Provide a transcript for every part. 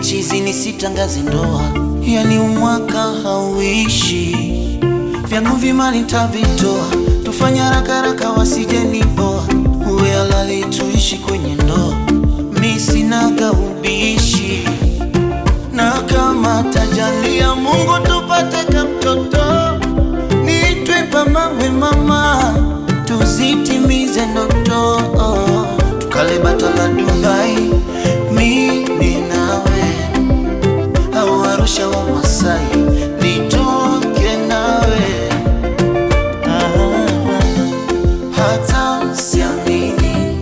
chizi nisitangaze ndoa, yani umwaka hauishi, vyangu vimali nitavitoa, tufanye haraka haraka wasije niboa, uwe halali tuishi kwenye ndoa, mi sinaga ubishi, na kama tajalia Mungu tupate kamtoto, niitwe pamawe mama, tuzitimize ndoto, tukale bata la Dubai, mimi nawe, au Arusha wa Masai, nitoke nawe, hata siamini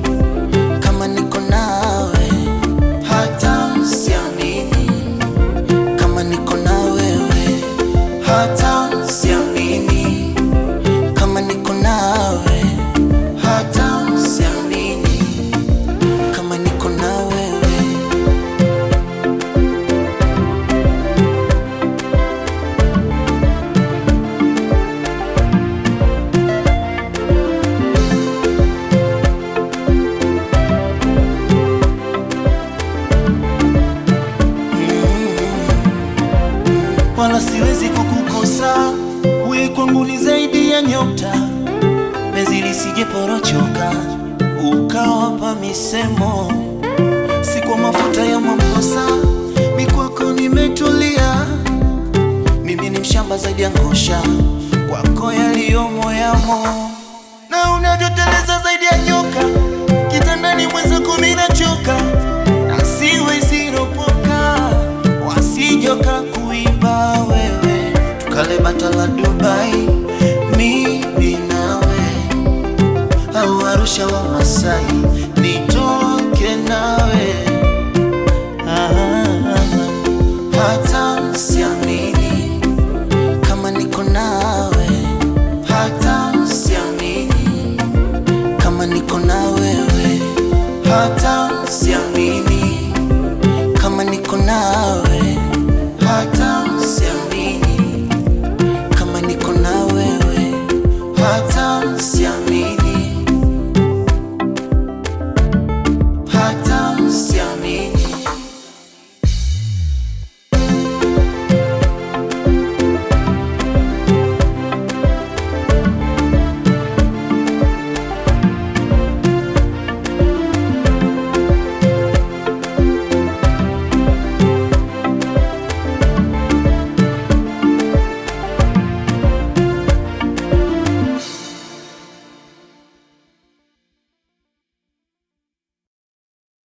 kama niko nawe, hata siamini kama niko na wewe, hata siamini kama niko nawe, hata siamini kama niko na wewe. Wala siwezi kukukosa, wewe kwangu ni zaidi ya nyota, penzi lisije porochoka, ukawapa misemo, si kwa mafuta ya Mwamposa, mi kwako nimetulia, mimi ni mshamba zaidi ya ngosha, kwako yaliyomo yamo, na unavyoteleza zaidi ya nyoka, kitandani mwenzako mimi nachoka, na siwezi ropoka, wasijoka kuiba wewe, tukale bata la Dubai, mimi nawe, au Arusha wa Masai, nitoke nawe, hata siamini kama niko nawe, hata siamini kama niko na wewe, hata siamini kama niko nawe, hata siamini kama niko na wewe, hata